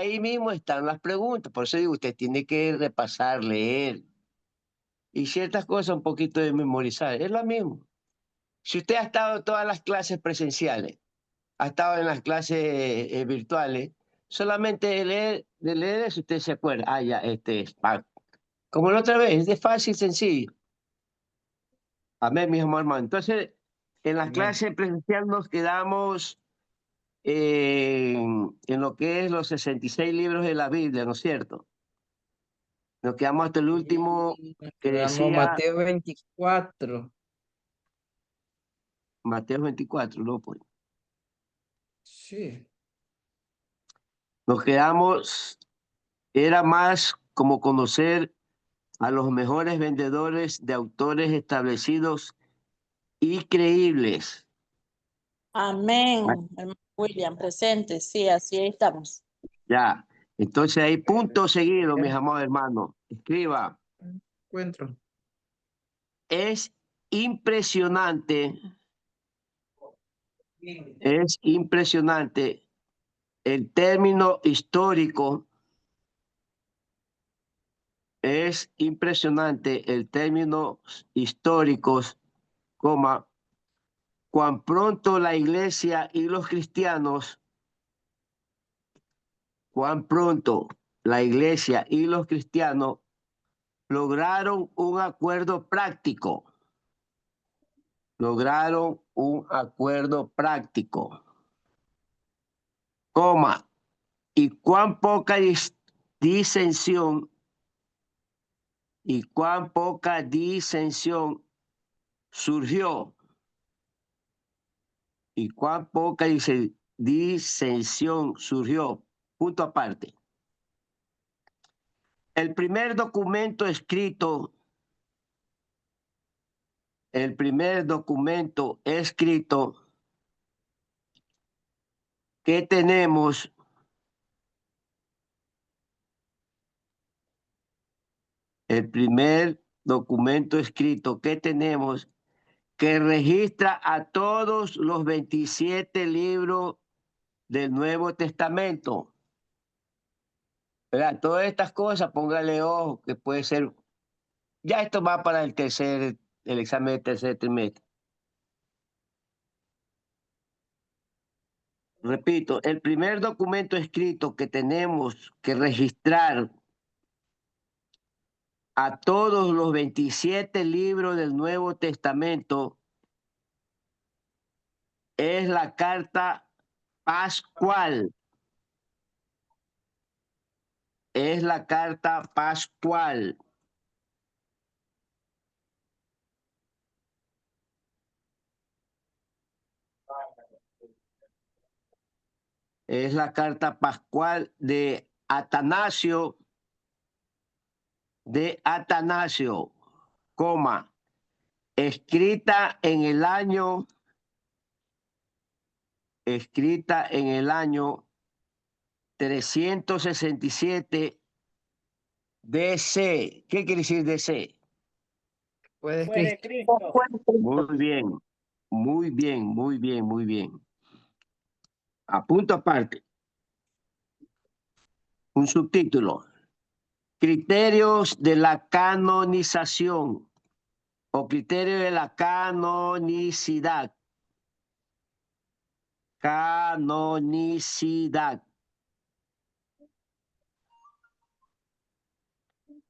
ahí mismo están las preguntas. Por eso digo, usted tiene que repasar, leer. Y ciertas cosas un poquito de memorizar. Es lo mismo. Si usted ha estado en todas las clases presenciales, ha estado en las clases virtuales, solamente de leer eso usted se acuerda. Ah, ya, este es. Como la otra vez, es de fácil, sencillo. Amén, mis hermanos. Entonces, en las Amén. clases presenciales nos quedamos en lo que es los 66 libros de la Biblia, ¿no es cierto? Nos quedamos hasta el último Y nos que quedamos decía Mateo 24. Mateo 24, ¿no? Pues Sí. nos quedamos, era más como conocer a los mejores vendedores de autores establecidos y creíbles. Amén. Hermano William, presente. Sí, así estamos. Ya, entonces hay punto seguido, mis amados hermanos. Escriba, Encuentro. es impresionante, es impresionante el término histórico, es impresionante el término históricos, coma, cuán pronto la iglesia y los cristianos, cuán pronto la iglesia y los cristianos lograron un acuerdo práctico, lograron un acuerdo práctico, coma, y cuán poca disensión y cuán poca disensión surgió y cuán poca disensión surgió. Punto aparte. El primer documento escrito que tenemos que registra a todos los 27 libros del Nuevo Testamento. ¿Verdad? Todas estas cosas, póngale ojo, que puede ser, ya esto va para el examen del tercer trimestre. Repito, el primer documento escrito que tenemos que registrar a todos los 27 libros del Nuevo Testamento es la carta pascual. Es la carta pascual. Es la carta pascual de Atanasio, coma, escrita en el año 367 DC. ¿Qué quiere decir DC? Puedes Puede Cristo. Cristo. Muy bien, muy bien, muy bien, muy bien. A punto aparte, un subtítulo. Criterios de la canonización o criterio de la canonicidad. Canonicidad.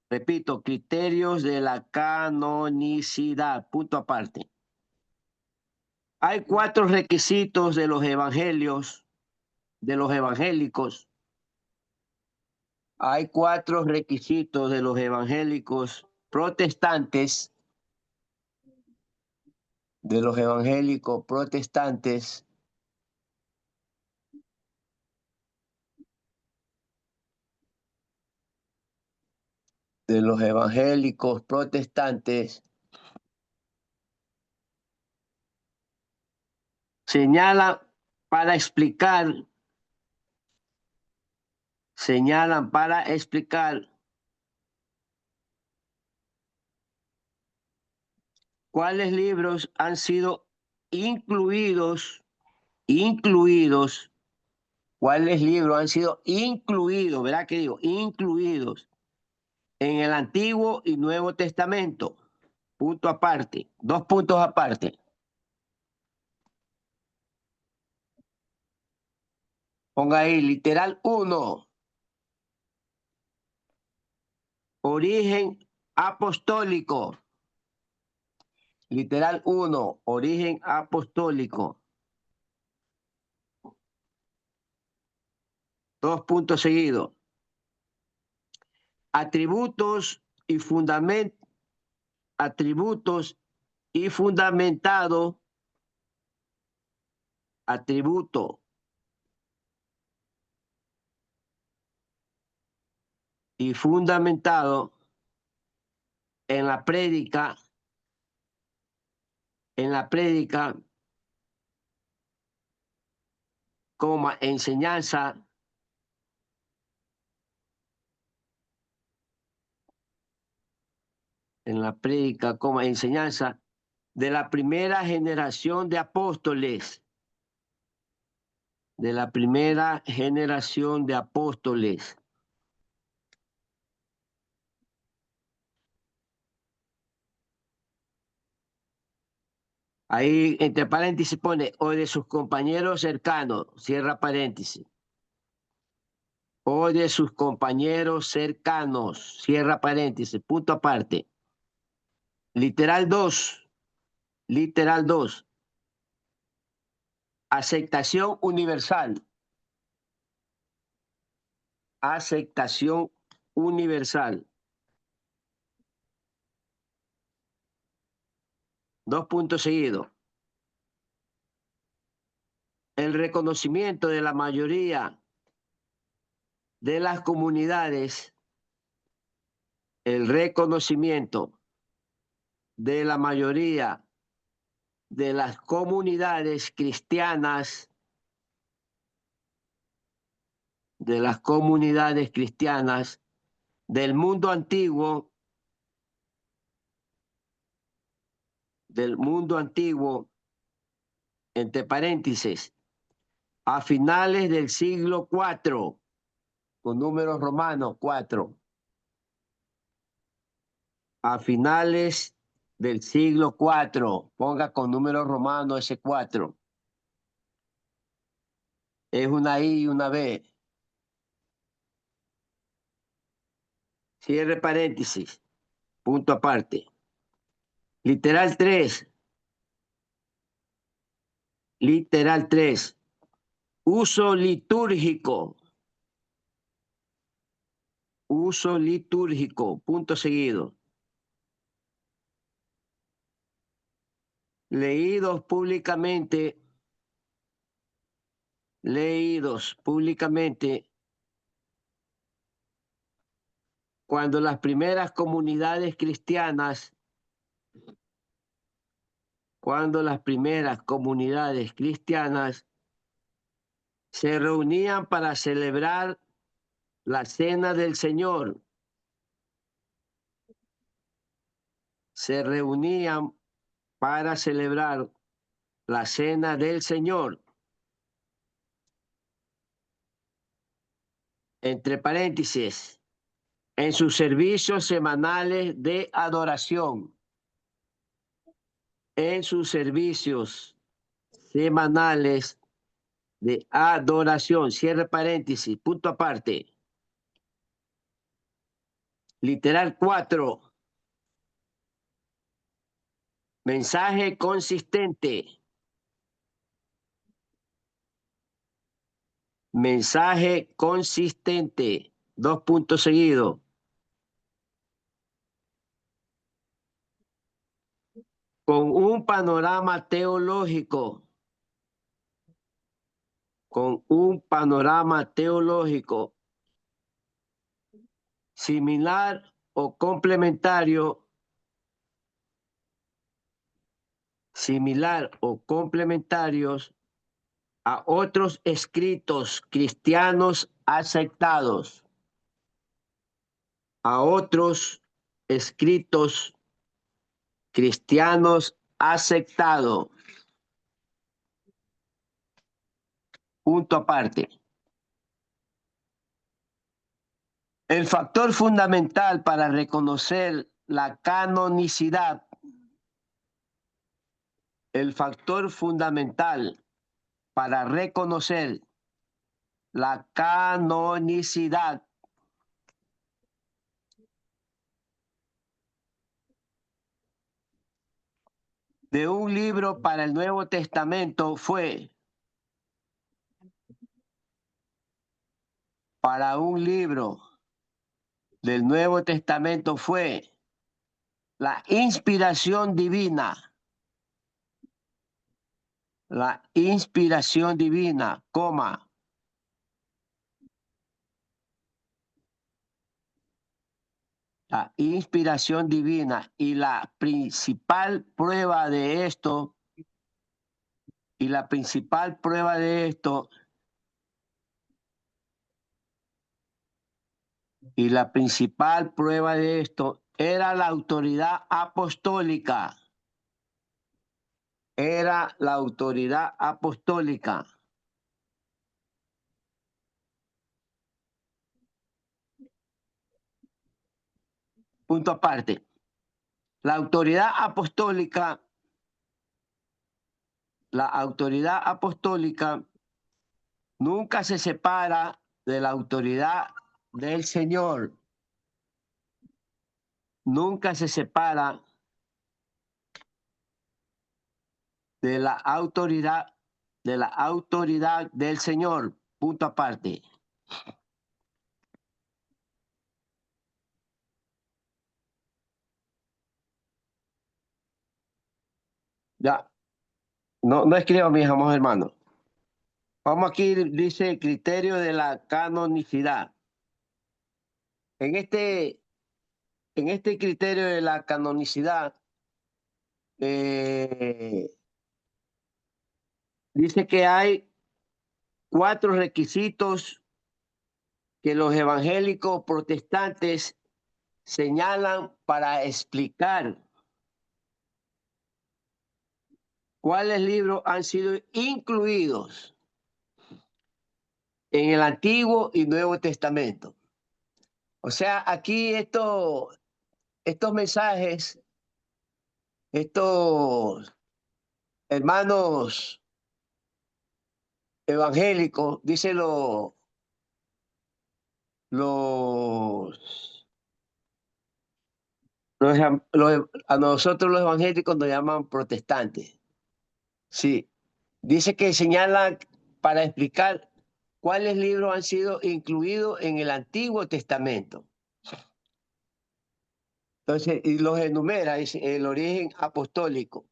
Repito, criterios de la canonicidad. Punto aparte. Hay 4 requisitos de los evangelios, de los evangélicos. Hay 4 requisitos de los evangélicos protestantes, de los evangélicos protestantes, de los evangélicos protestantes, señalan para explicar cuáles libros han sido incluidos ¿Cuáles libros han sido incluidos, verdad que digo, incluidos en el Antiguo y Nuevo Testamento? Punto aparte, 2 puntos aparte. Ponga ahí, literal 1. Origen apostólico. Literal 1. Origen apostólico. 2 puntos seguidos. Atributos y fundamentado. Atributo y fundamentado en la prédica, coma, enseñanza, en la prédica, coma, enseñanza de la primera generación de apóstoles, de la primera generación de apóstoles. Ahí entre paréntesis pone, o de sus compañeros cercanos, cierra paréntesis. O de sus compañeros cercanos, cierra paréntesis, punto aparte. Literal 2, literal 2. Aceptación universal. Aceptación universal. 2 puntos seguidos. El reconocimiento de la mayoría de las comunidades, el reconocimiento de la mayoría de las comunidades cristianas, del mundo antiguo, entre paréntesis, a finales del siglo IV, con números romanos 4. A finales del siglo IV, ponga con números romanos ese 4. Es una I y una B. Cierre paréntesis, punto aparte. Literal 3. Literal 3. Uso litúrgico. Uso litúrgico, punto seguido. Leídos públicamente cuando las primeras comunidades cristianas se reunían para celebrar la cena del Señor. Se reunían para celebrar la cena del Señor. Entre paréntesis, en sus servicios semanales de adoración. En sus servicios semanales de adoración. Cierre paréntesis, punto aparte. Literal 4. Mensaje consistente. Mensaje consistente. 2 puntos seguidos. Con un panorama teológico. Con un panorama teológico similar o complementario a otros escritos cristianos aceptados. A otros escritos cristianos aceptados. Punto aparte. El factor fundamental para reconocer la canonicidad, el factor fundamental para reconocer la canonicidad de un libro para el Nuevo Testamento fue, para un libro del Nuevo Testamento fue la inspiración divina. La inspiración divina, coma. La inspiración divina y la principal prueba de esto, y la principal prueba de esto, y la principal prueba de esto era la autoridad apostólica. Era la autoridad apostólica. Punto aparte. La autoridad apostólica nunca se separa de la autoridad del Señor. Nunca se separa de la autoridad del Señor. Punto aparte. Ya. No escribo, mis amados hermanos. Vamos aquí, dice criterio de la canonicidad. En este criterio de la canonicidad, dice que hay 4 requisitos que los evangélicos protestantes señalan para explicar cuáles libros han sido incluidos en el Antiguo y Nuevo Testamento. O sea, aquí estos mensajes, estos hermanos evangélicos, dicen a nosotros los evangélicos nos llaman protestantes. Sí, dice que señalan para explicar cuáles libros han sido incluidos en el Antiguo Testamento. Entonces, y los enumera, dice, el origen apostólico.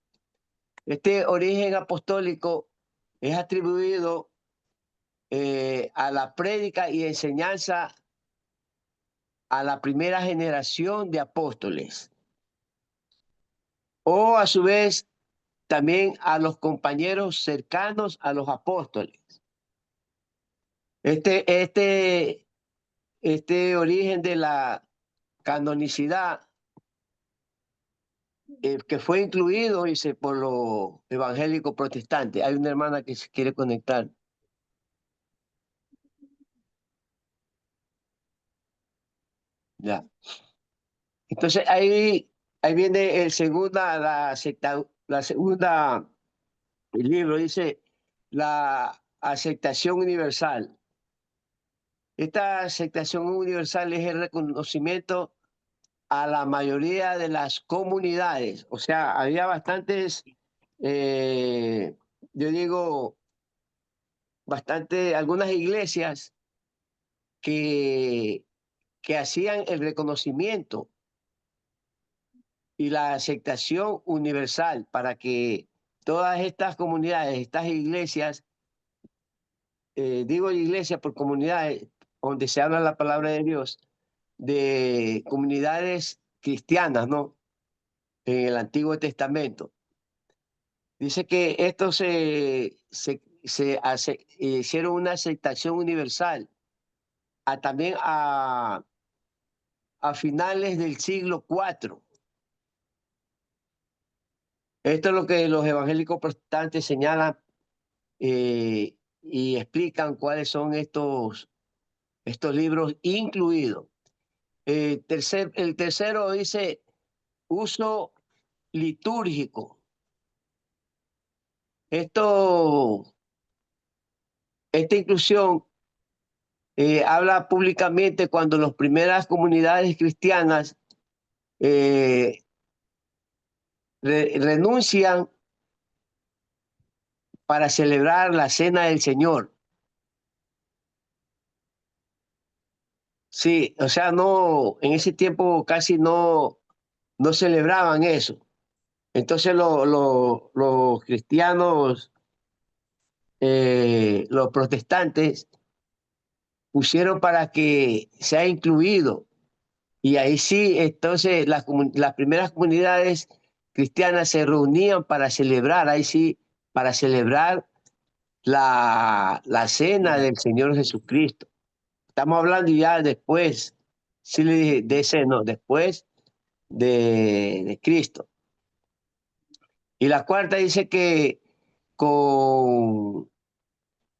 Este origen apostólico es atribuido a la prédica y enseñanza a la primera generación de apóstoles, o a su vez también a los compañeros cercanos a los apóstoles. Este origen de la canonicidad que fue incluido, dice, por los evangélicos protestantes. Hay una hermana que se quiere conectar. Ya. Entonces ahí viene la segunda, el libro dice la aceptación universal. Esta aceptación universal es el reconocimiento a la mayoría de las comunidades. O sea, había bastantes, yo digo, algunas iglesias que hacían el reconocimiento y la aceptación universal para que todas estas comunidades, estas iglesias, digo iglesia por comunidades donde se habla la palabra de Dios, de comunidades cristianas, ¿no? En el Antiguo Testamento. Dice que estos hicieron una aceptación universal también a finales del siglo IV. Esto es lo que los evangélicos protestantes señalan y explican cuáles son estos libros incluidos. El tercero dice uso litúrgico. Esta inclusión habla públicamente cuando las primeras comunidades cristianas renuncian para celebrar la cena del Señor. Sí, o sea, no, en ese tiempo casi no celebraban eso. Entonces los cristianos, los protestantes, pusieron para que sea incluido. Y ahí sí, entonces las primeras comunidades cristianas se reunían para celebrar, ahí sí, para celebrar la cena del Señor Jesucristo. Estamos hablando ya después, sí le dije, de ese no, después de Cristo. Y la cuarta dice que con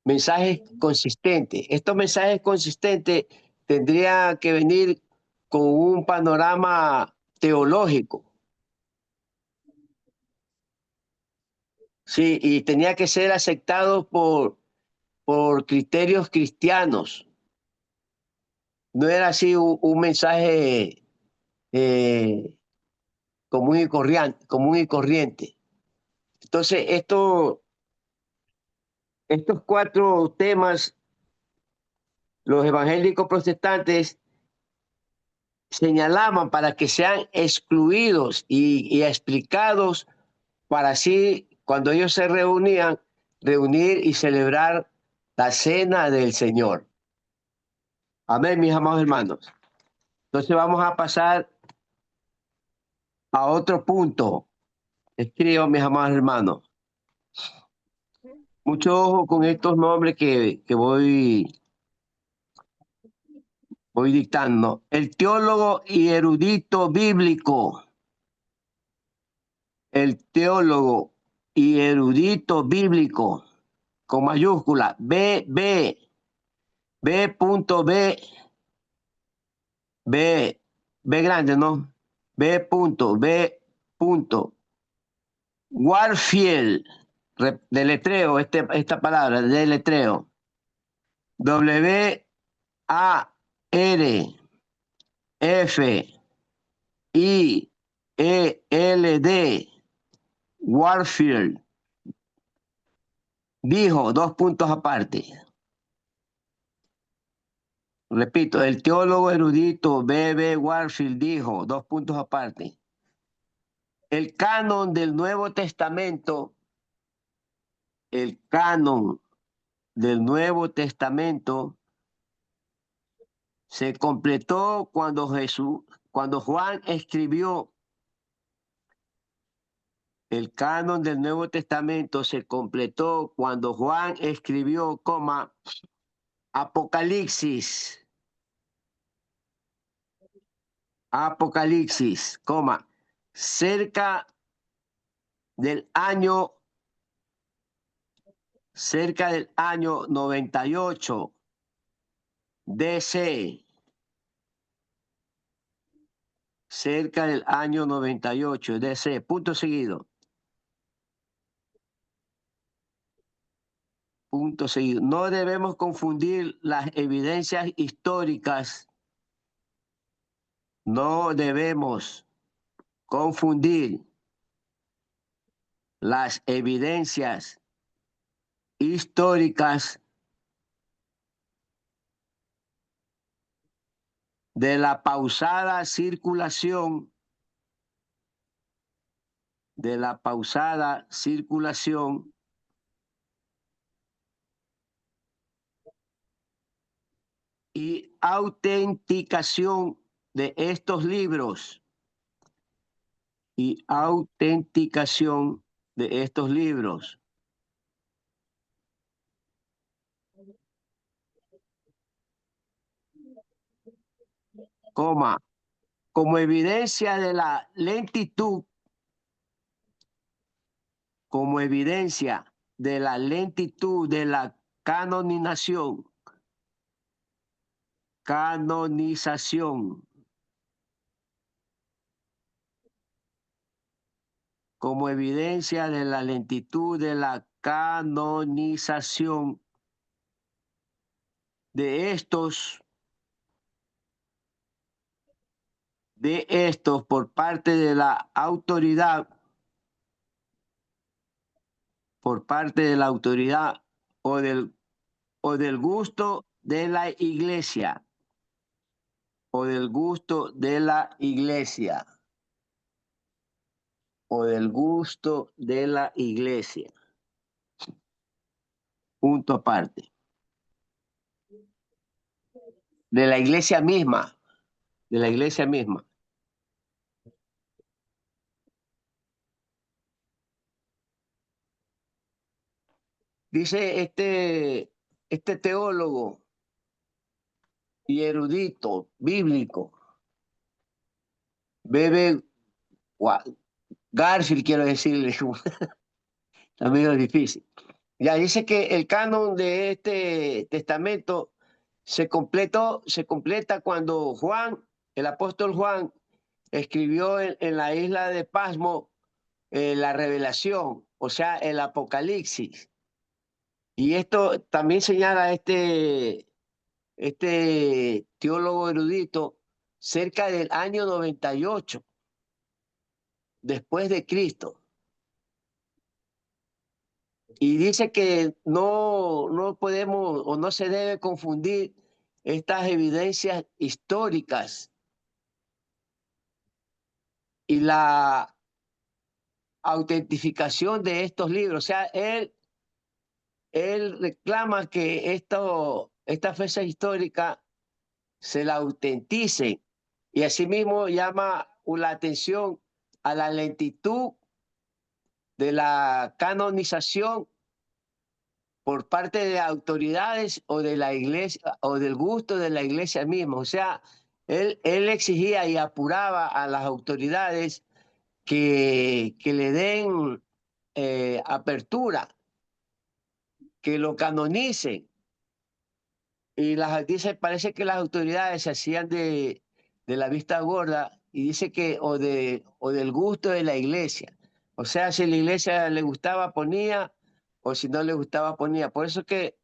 mensajes consistentes. Estos mensajes consistentes tendrían que venir con un panorama teológico. Sí, y tenía que ser aceptado por criterios cristianos. No era así un mensaje común y corriente. Entonces, estos 4 temas, los evangélicos protestantes señalaban para que sean excluidos y explicados para así, cuando ellos se reunían, reunir y celebrar la cena del Señor. Amén, mis amados hermanos. Entonces vamos a pasar a otro punto. Escribo, mis amados hermanos. Mucho ojo con estos nombres que voy dictando. El teólogo y erudito bíblico. El teólogo y erudito bíblico, con mayúscula, B, B grande, ¿no? B. Warfield, deletreo, esta palabra, deletreo. Warfield, Warfield, dijo, 2 puntos aparte. Repito, el teólogo erudito B. Warfield dijo, 2 puntos aparte. El canon del Nuevo Testamento, se completó cuando Juan escribió. El canon del Nuevo Testamento se completó cuando Juan escribió, Apocalipsis, cerca del año 98 DC. Cerca del año 98 DC. Punto seguido. Punto seguido. No debemos confundir las evidencias históricas. No debemos confundir las evidencias históricas de la pausada circulación y autenticación de estos libros. Como evidencia de la lentitud de la canonización como evidencia de la lentitud de la canonización de estos por parte de la autoridad, o del gusto de la iglesia, o del gusto de la iglesia, o del gusto de la iglesia. Punto aparte. De la iglesia misma, de la iglesia misma. Dice este teólogo y erudito bíblico, Bebe Garfield, quiero decirle, está medio difícil. Ya dice que el canon de este testamento se completa cuando Juan, el apóstol Juan, escribió en la isla de Pasmo la revelación, o sea, el Apocalipsis. Y esto también señala este teólogo erudito cerca del año 98 después de Cristo. Y dice que no podemos o no se debe confundir estas evidencias históricas y la autentificación de estos libros. O sea, él reclama que esta fecha histórica se la autentice y asimismo llama la atención a la lentitud de la canonización por parte de autoridades o de la iglesia o del gusto de la iglesia misma. O sea, él exigía y apuraba a las autoridades que le den apertura, que lo canonicen. Y dice, parece que las autoridades se hacían de la vista gorda y dice que o del gusto de la iglesia. O sea, si a la iglesia le gustaba ponía o si no le gustaba ponía. Por eso que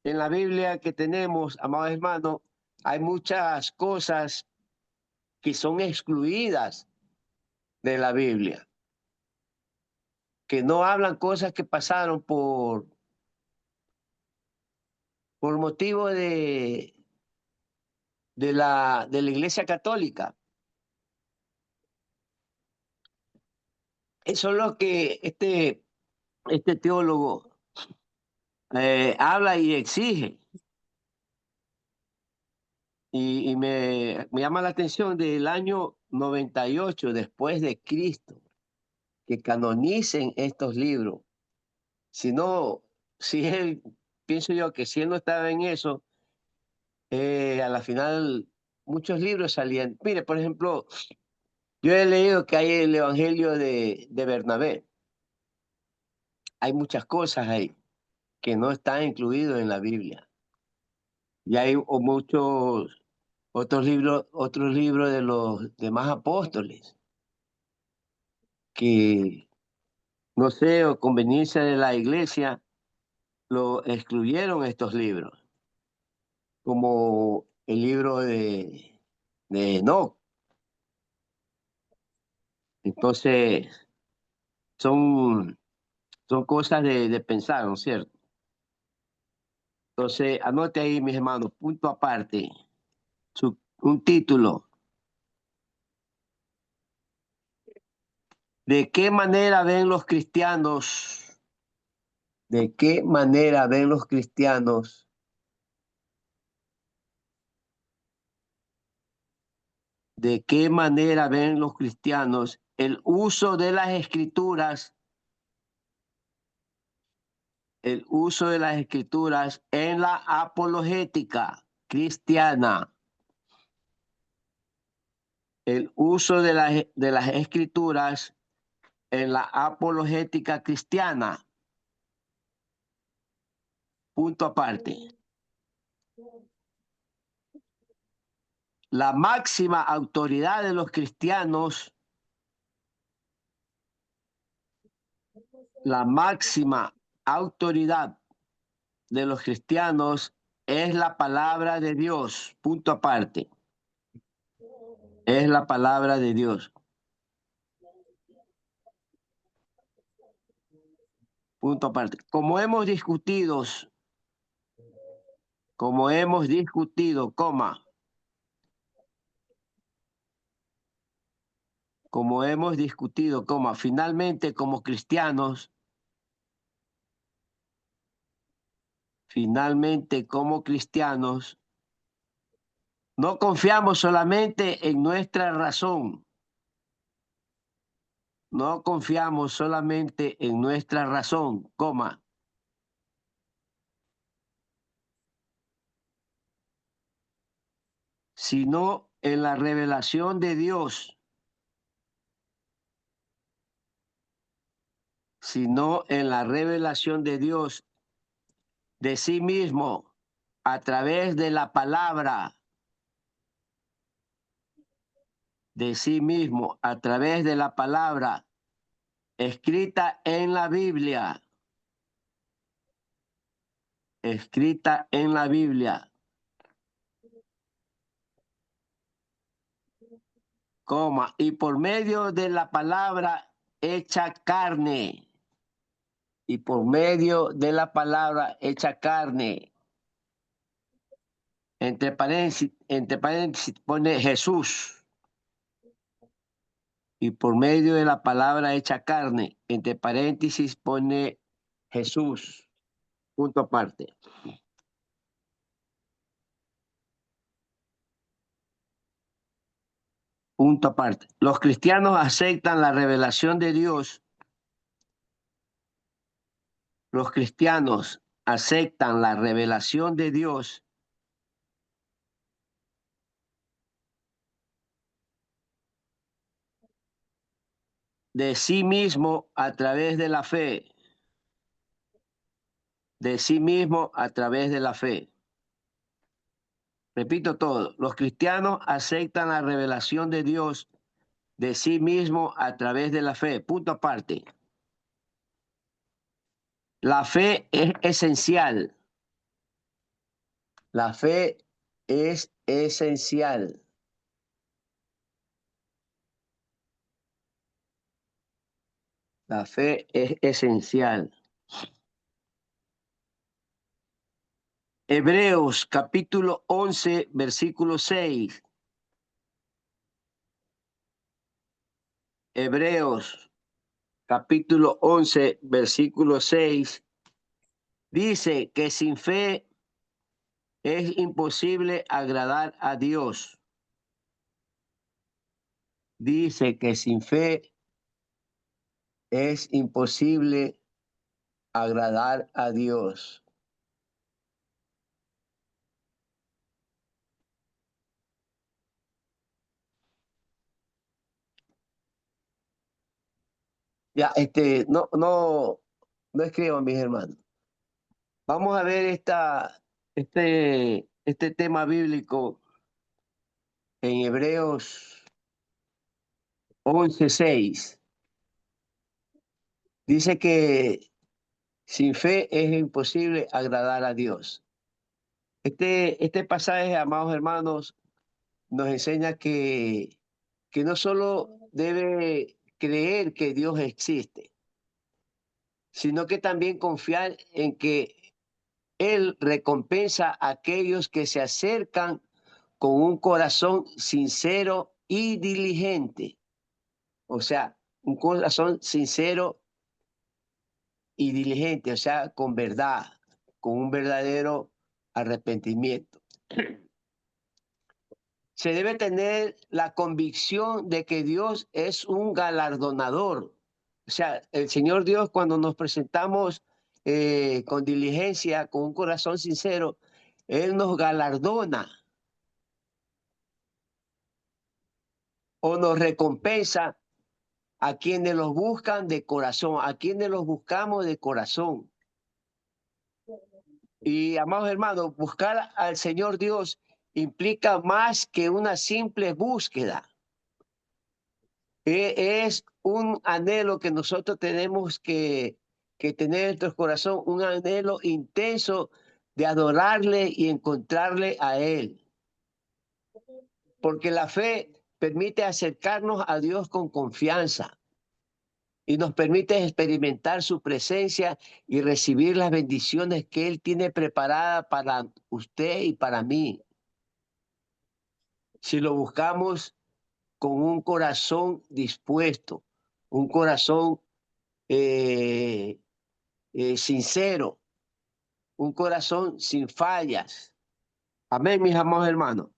en la Biblia que tenemos, amados hermanos, hay muchas cosas que son excluidas de la Biblia, que no hablan cosas que pasaron por motivo de la Iglesia Católica. Eso es lo que este teólogo habla y exige. Y me llama la atención del año 98 después de Cristo, que canonicen estos libros. Si no, si él, pienso yo que si él no estaba en eso, a la final muchos libros salían. Mire, por ejemplo, yo he leído que hay el Evangelio de Bernabé. Hay muchas cosas ahí que no están incluidos en la Biblia. Y hay muchos otros libros de los demás apóstoles que, no sé, o conveniencia de la iglesia, lo excluyeron estos libros, como el libro de Enoch. Entonces, son cosas de pensar, ¿no es cierto? Entonces, anote ahí, mis hermanos, punto aparte, un título. ¿De qué manera ven los cristianos? ¿De qué manera ven los cristianos ¿De qué manera ven los cristianos el uso de las escrituras, en la apologética cristiana? El uso de las escrituras en la apologética cristiana. Punto aparte. La máxima autoridad de los cristianos la máxima autoridad de los cristianos es la palabra de Dios, punto aparte. Es la palabra de Dios. Punto aparte. Como hemos discutido, coma. Como hemos discutido, coma. Finalmente, como cristianos, no confiamos solamente en nuestra razón. No confiamos solamente en nuestra razón, coma. Sino en la revelación de Dios. Sino en la revelación de Dios de sí mismo a través de la palabra. De sí mismo a través de la palabra escrita en la Biblia. Escrita en la Biblia. Coma, y por medio de la palabra hecha carne. Y por medio de la palabra hecha carne. Entre paréntesis pone Jesús. Y por medio de la palabra hecha carne, entre paréntesis pone Jesús. Punto aparte. Punto aparte. Los cristianos aceptan la revelación de Dios. Los cristianos aceptan la revelación de Dios de sí mismo a través de la fe. De sí mismo a través de la fe. Repito todo. Los cristianos aceptan la revelación de Dios de sí mismo a través de la fe. Punto aparte. La fe es esencial. La fe es esencial. La fe es esencial. Hebreos capítulo 11, versículo 6. Hebreos capítulo 11, versículo 6. Dice que sin fe es imposible agradar a Dios. Dice que sin fe es imposible agradar a Dios. Ya, no escriban, mis hermanos. Vamos a ver este tema bíblico en Hebreos 11:6. Dice que sin fe es imposible agradar a Dios. Este pasaje, amados hermanos, nos enseña que no solo debe creer que Dios existe, sino que también confiar en que Él recompensa a aquellos que se acercan con un corazón sincero y diligente. O sea, un corazón sincero y diligente, o sea, con verdad, con un verdadero arrepentimiento. Se debe tener la convicción de que Dios es un galardonador. O sea, el Señor Dios, cuando nos presentamos con diligencia, con un corazón sincero, Él nos galardona o nos recompensa a quienes los buscan de corazón, a quienes los buscamos de corazón. Y, amados hermanos, buscar al Señor Dios implica más que una simple búsqueda. Es un anhelo que nosotros tenemos que que tener en nuestro corazón un anhelo intenso de adorarle y encontrarle a Él. Porque la fe permite acercarnos a Dios con confianza y nos permite experimentar su presencia y recibir las bendiciones que Él tiene preparadas para usted y para mí. Si lo buscamos con un corazón dispuesto, un corazón sincero, un corazón sin fallas. Amén, mis amados hermanos.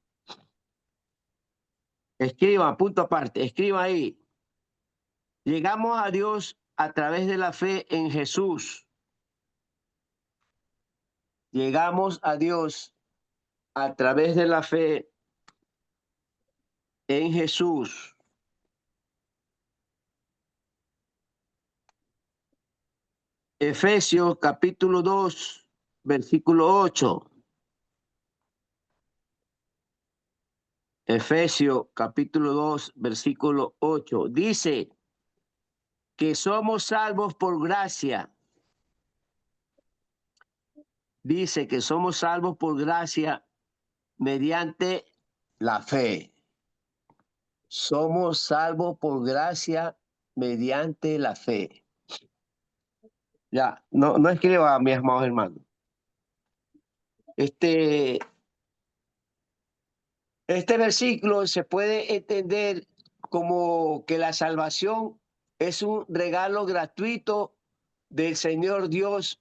Escriba, punto aparte, escriba ahí. Llegamos a Dios a través de la fe en Jesús. Llegamos a Dios a través de la fe en Jesús. Efesios capítulo 2, versículo 8. Efesios capítulo 2, versículo 8. Dice que somos salvos por gracia. Dice que somos salvos por gracia mediante la fe. Somos salvos por gracia mediante la fe. Ya, no escriba, mis amados hermanos. Este versículo se puede entender como que la salvación es un regalo gratuito del Señor Dios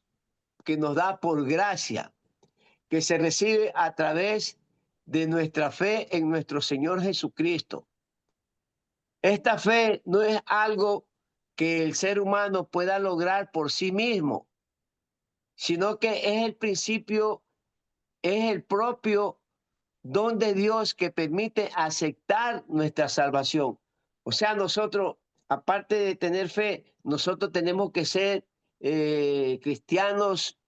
que nos da por gracia, que se recibe a través de nuestra fe en nuestro Señor Jesucristo. Esta fe no es algo que el ser humano pueda lograr por sí mismo, sino que es el principio, es el propio don de Dios que permite aceptar nuestra salvación. O sea, nosotros, aparte de tener fe, nosotros tenemos que ser cristianos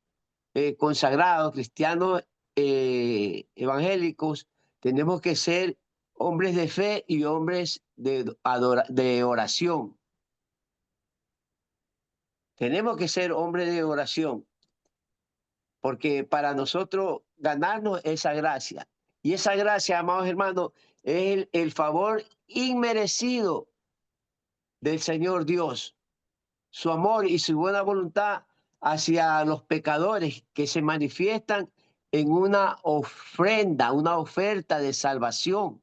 consagrados, cristianos evangélicos, tenemos que ser hombres de fe y hombres de oración. Tenemos que ser hombres de oración, porque para nosotros ganarnos esa gracia, y esa gracia, amados hermanos, es el favor inmerecido del Señor Dios, su amor y su buena voluntad hacia los pecadores que se manifiestan en una ofrenda, una oferta de salvación.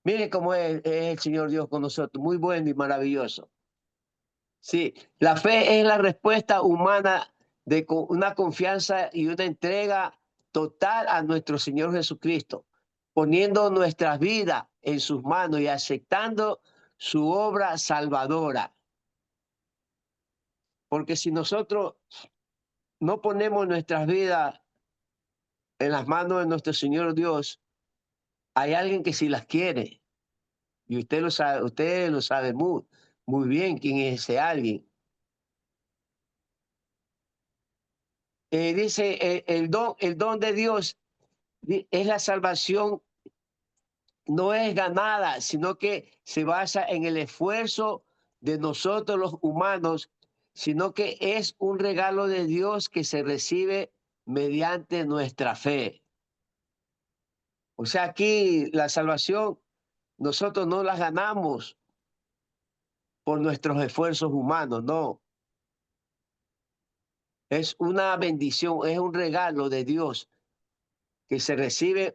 Miren cómo es el Señor Dios con nosotros, muy bueno y maravilloso. Sí, la fe es la respuesta humana de una confianza y una entrega total a nuestro Señor Jesucristo, poniendo nuestras vidas en sus manos y aceptando su obra salvadora. Porque si nosotros no ponemos nuestras vidas en las manos de nuestro Señor Dios, hay alguien que sí las quiere. Y usted lo sabe muy bien quién es ese alguien. Dice, el don de Dios es la salvación, no es ganada, sino que se basa en el esfuerzo de nosotros los humanos, sino que es un regalo de Dios que se recibe mediante nuestra fe. O sea, aquí la salvación nosotros no la ganamos por nuestros esfuerzos humanos, no. Es una bendición, es un regalo de Dios que se recibe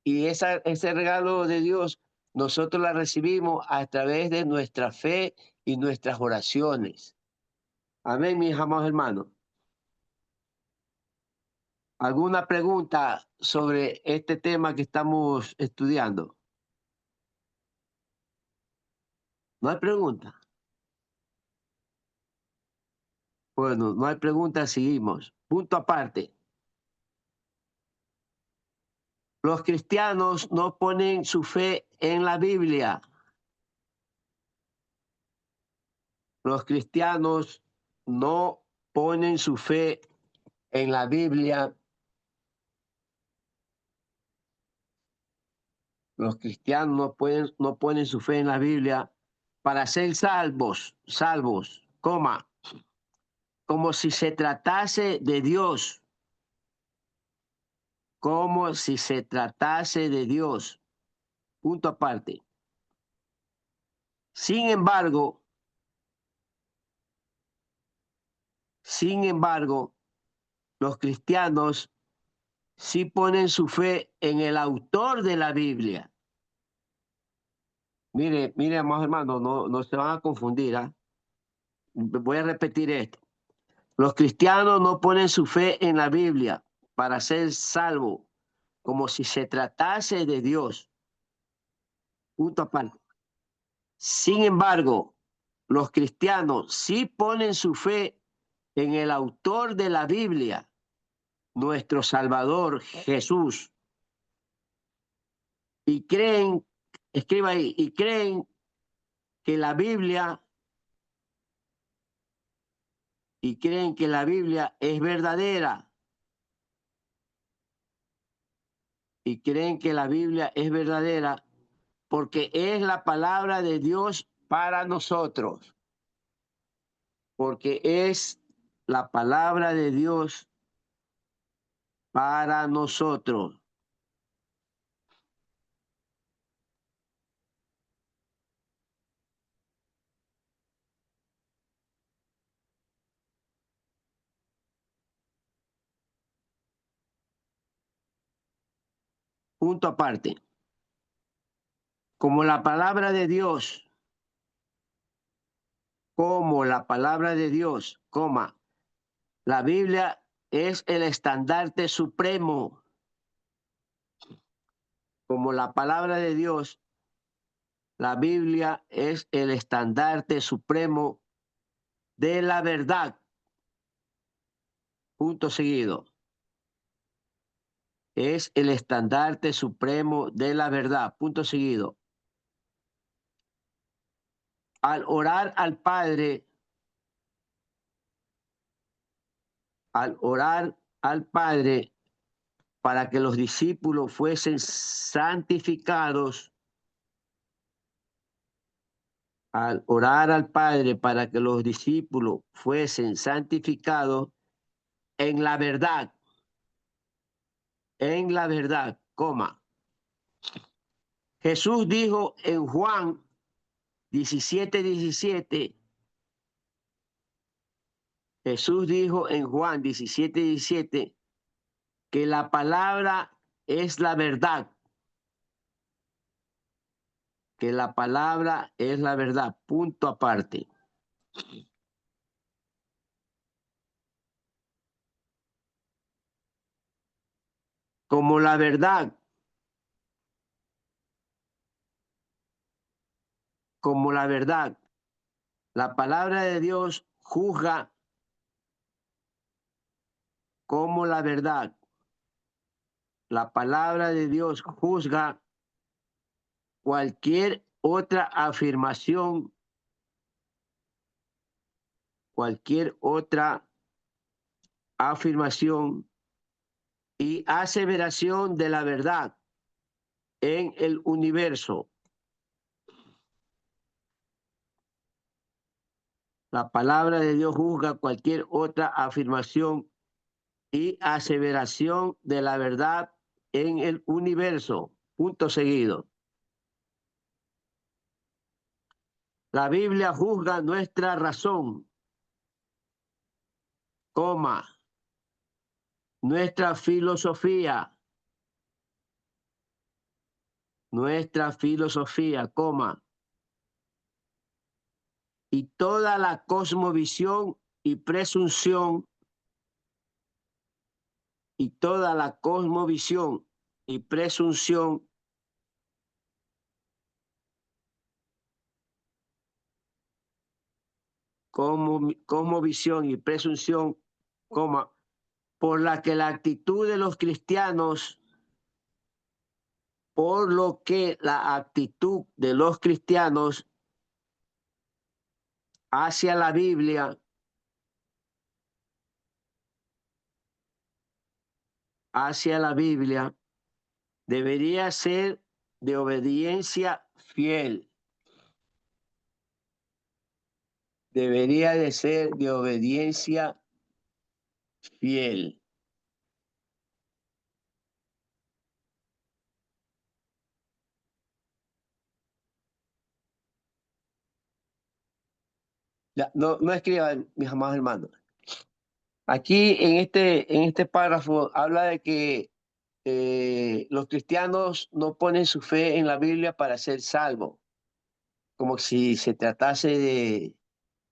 y ese regalo de Dios nosotros la recibimos a través de nuestra fe y nuestras oraciones. Amén, mis amados hermanos. ¿Alguna pregunta sobre este tema que estamos estudiando? ¿No hay pregunta? Bueno, no hay pregunta, seguimos. Punto aparte. Los cristianos no ponen su fe en la Biblia. Los cristianos no ponen su fe en la Biblia. Los cristianos no ponen su fe en la Biblia para ser salvos, coma. como si se tratase de Dios, como si se tratase de Dios, punto aparte. Sin embargo, los cristianos sí ponen su fe en el autor de la Biblia. Mire, amados hermanos, no se van a confundir, ¿ah? Voy a repetir esto. Los cristianos no ponen su fe en la Biblia para ser salvos, como si se tratase de Dios. Punto aparte. Sin embargo, los cristianos sí ponen su fe en el autor de la Biblia, nuestro Salvador Jesús. Y creen, escriba ahí, y creen que la Biblia es verdadera. Y creen que la Biblia es verdadera porque es la palabra de Dios para nosotros. Porque es la palabra de Dios para nosotros. Punto aparte. Como la palabra de Dios, coma, la Biblia es el estandarte supremo. Como la palabra de Dios, la Biblia es el estandarte supremo de la verdad. Punto seguido. Es el estandarte supremo de la verdad. Punto seguido. Al orar al Padre, para que los discípulos fuesen santificados, al orar al Padre para que los discípulos fuesen santificados en la verdad, coma. Jesús dijo en Juan 17:17, Jesús dijo en Juan 17:17 que la palabra es la verdad, que la palabra es la verdad, punto aparte. Como la verdad, la palabra de Dios juzga como la verdad. La palabra de Dios juzga cualquier otra afirmación, y aseveración de la verdad en el universo. La palabra de Dios juzga cualquier otra afirmación y aseveración de la verdad en el universo. Punto seguido. La Biblia juzga nuestra razón, coma, nuestra filosofía, coma, y toda la cosmovisión y presunción, coma, por lo que la actitud de los cristianos hacia la Biblia debería ser de obediencia fiel. debería de ser de obediencia fiel. Ya, no escriban, mis amados hermanos. Aquí en este párrafo habla de que los cristianos no ponen su fe en la Biblia para ser salvos, como si se tratase de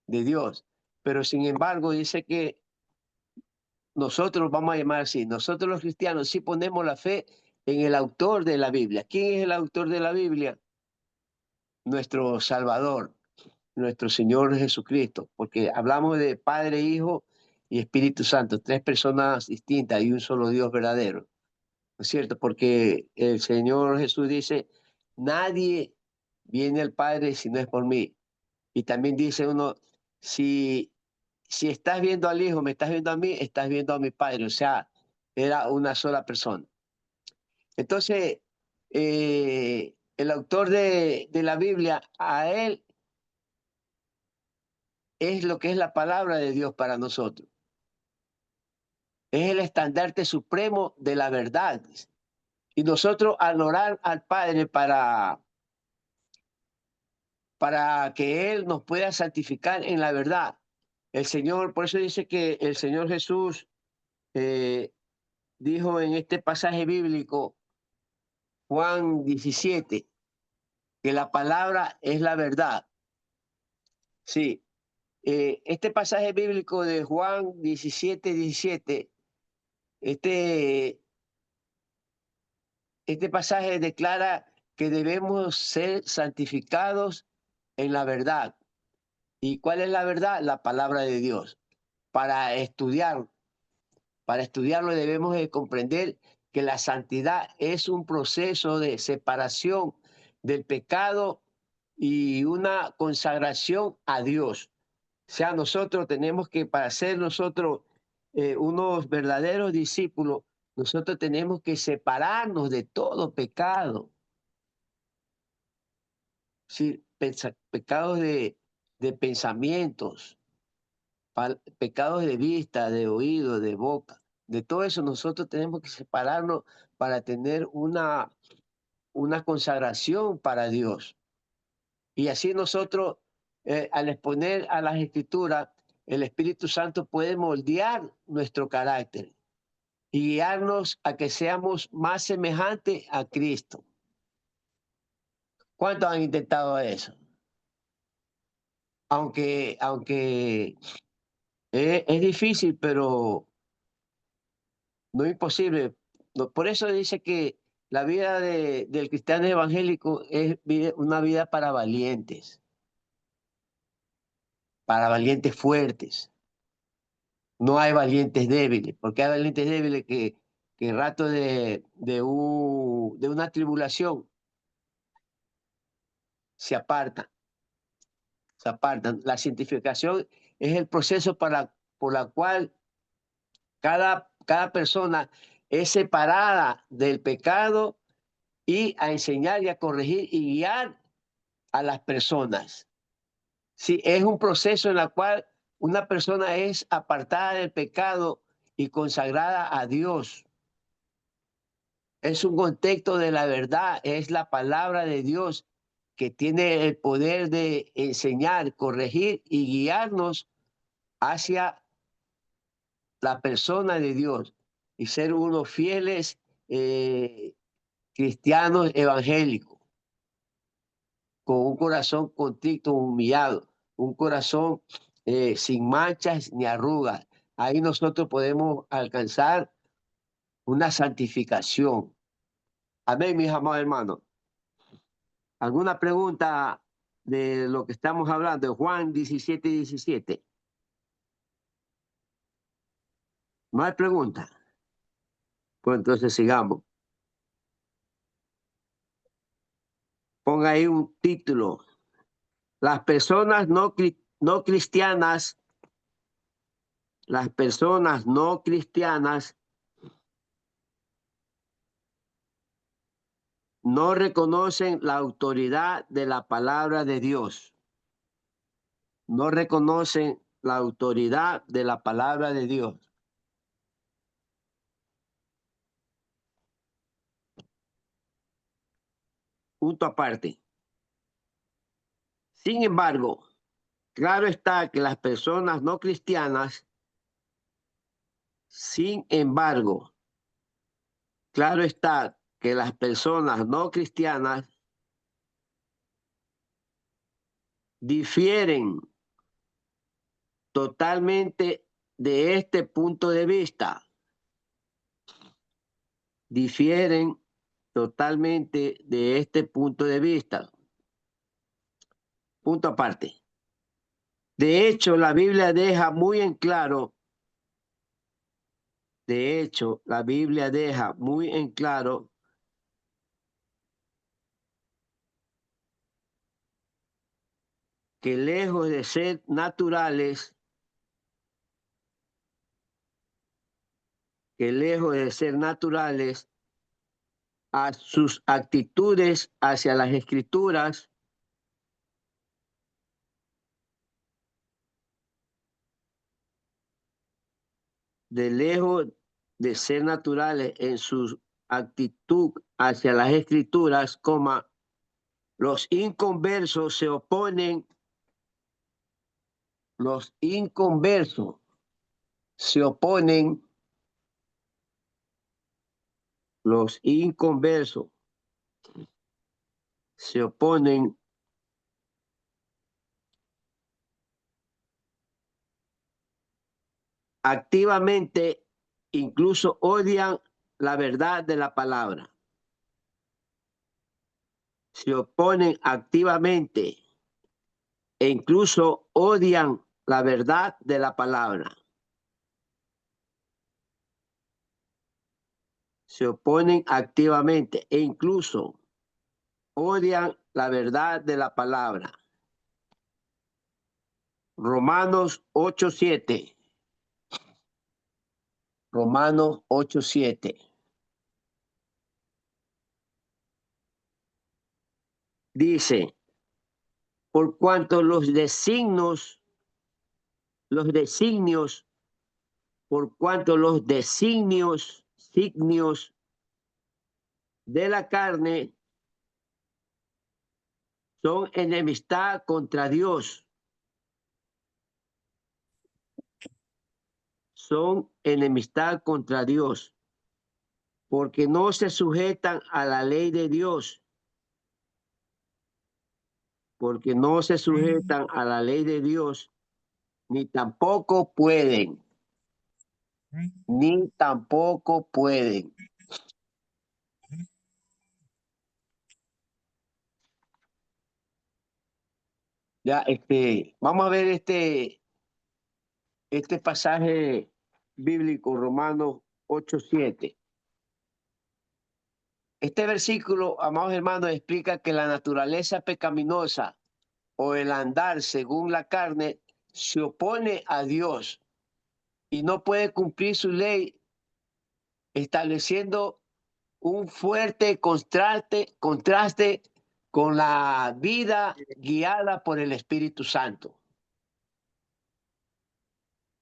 Dios. Pero sin embargo dice que nosotros, vamos a llamar así, nosotros los cristianos sí ponemos la fe en el autor de la Biblia. ¿Quién es el autor de la Biblia? Nuestro Salvador, nuestro Señor Jesucristo, porque hablamos de Padre, Hijo y Espíritu Santo, tres personas distintas y un solo Dios verdadero. ¿No es cierto? Porque el Señor Jesús dice, nadie viene al Padre si no es por mí. Y también dice uno, si estás viendo al Hijo, me estás viendo a mí, estás viendo a mi Padre. O sea, era una sola persona. Entonces, el autor de la Biblia, a él es lo que es la palabra de Dios para nosotros. Es el estandarte supremo de la verdad. Y nosotros al orar al Padre para que Él nos pueda santificar en la verdad. El Señor, por eso dice que el Señor Jesús dijo en este pasaje bíblico, Juan 17, que la palabra es la verdad. Sí, este pasaje bíblico de Juan 17, este pasaje declara que debemos ser santificados en la verdad. ¿Y cuál es la verdad? La palabra de Dios. Para estudiarlo debemos de comprender que la santidad es un proceso de separación del pecado y una consagración a Dios. O sea, nosotros tenemos que, para ser nosotros unos verdaderos discípulos, nosotros tenemos que separarnos de todo pecado. Sí, pecados de pensamientos, pecados de vista, de oído, de boca. De todo eso nosotros tenemos que separarnos para tener una consagración para Dios. Y así nosotros, al exponer a las Escrituras, el Espíritu Santo puede moldear nuestro carácter y guiarnos a que seamos más semejantes a Cristo. ¿Cuántos han intentado eso? Aunque es difícil, pero no imposible. Por eso dice que la vida del cristiano evangélico es una vida para valientes fuertes. No hay valientes débiles, porque hay valientes débiles que rato de una tribulación se apartan. La santificación es el proceso por la cual cada persona es separada del pecado y a enseñar y a corregir y guiar a las personas. Sí, es un proceso en el cual una persona es apartada del pecado y consagrada a Dios. Es un contexto de la verdad, es la palabra de Dios que tiene el poder de enseñar, corregir y guiarnos hacia la persona de Dios y ser unos fieles cristianos evangélicos, con un corazón contrito, humillado, un corazón sin manchas ni arrugas. Ahí nosotros podemos alcanzar una santificación. Amén, mis amados hermanos. ¿Alguna pregunta de lo que estamos hablando? Juan 17. ¿No hay pregunta? Pues entonces sigamos. Ponga ahí un título. Las personas no cristianas, no reconocen la autoridad de la palabra de Dios. no reconocen la autoridad de la palabra de Dios. Punto aparte. Sin embargo, claro está que las personas no cristianas, claro está que las personas no cristianas difieren totalmente de este punto de vista. Difieren totalmente de este punto de vista. Punto aparte. De hecho, la Biblia deja muy en claro, que lejos de ser naturales, a sus actitudes hacia las Escrituras, de lejos de ser naturales en su actitud hacia las Escrituras, los inconversos se oponen, los inconversos se oponen, activamente, incluso odian la verdad de la palabra. Se oponen activamente e incluso odian la verdad de la palabra. Se oponen activamente e incluso odian la verdad de la palabra. Romanos 8:7. Romanos 8:7. Dice, por cuanto los designios de la carne son enemistad contra Dios. Son enemistad contra Dios, porque no se sujetan a la ley de Dios. Porque no se sujetan a la ley de Dios, ni tampoco pueden. Ni tampoco pueden. Ya, vamos a ver este pasaje bíblico, Romanos 8:7. Este versículo, amados hermanos, explica que la naturaleza pecaminosa o el andar según la carne se opone a Dios y no puede cumplir su ley, estableciendo un fuerte contraste con la vida guiada por el Espíritu Santo.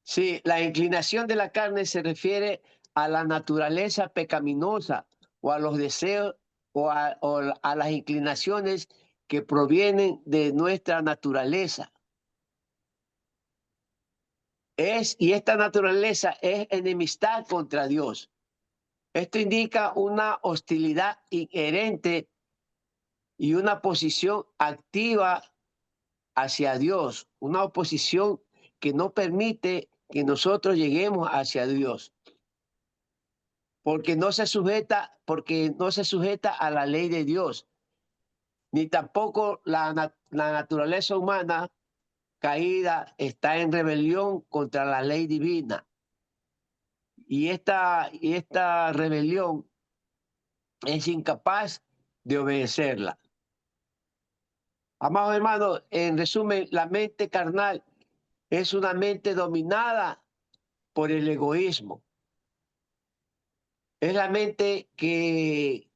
Sí, la inclinación de la carne se refiere a la naturaleza pecaminosa o a los deseos o a las inclinaciones que provienen de nuestra naturaleza. Y esta naturaleza es enemistad contra Dios. Esto indica una hostilidad inherente y una posición activa hacia Dios, una oposición que no permite que nosotros lleguemos hacia Dios, porque no se sujeta a la ley de Dios, ni tampoco la naturaleza humana caída está en rebelión contra la ley divina. Y esta rebelión es incapaz de obedecerla. Amados hermanos, en resumen, la mente carnal es una mente dominada por el egoísmo. Es la mente que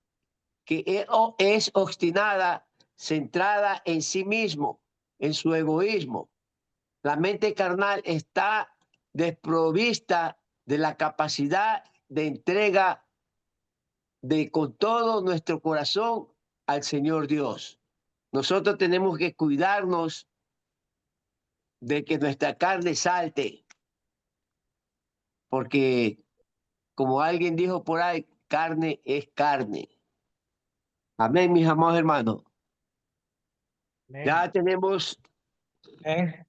es obstinada, centrada en sí mismo, en su egoísmo. La mente carnal está desprovista de la capacidad de entrega con todo nuestro corazón al Señor Dios. Nosotros tenemos que cuidarnos de que nuestra carne salte, porque como alguien dijo por ahí, carne es carne. Amén, mis amados hermanos. Amén. Ya tenemos Amén.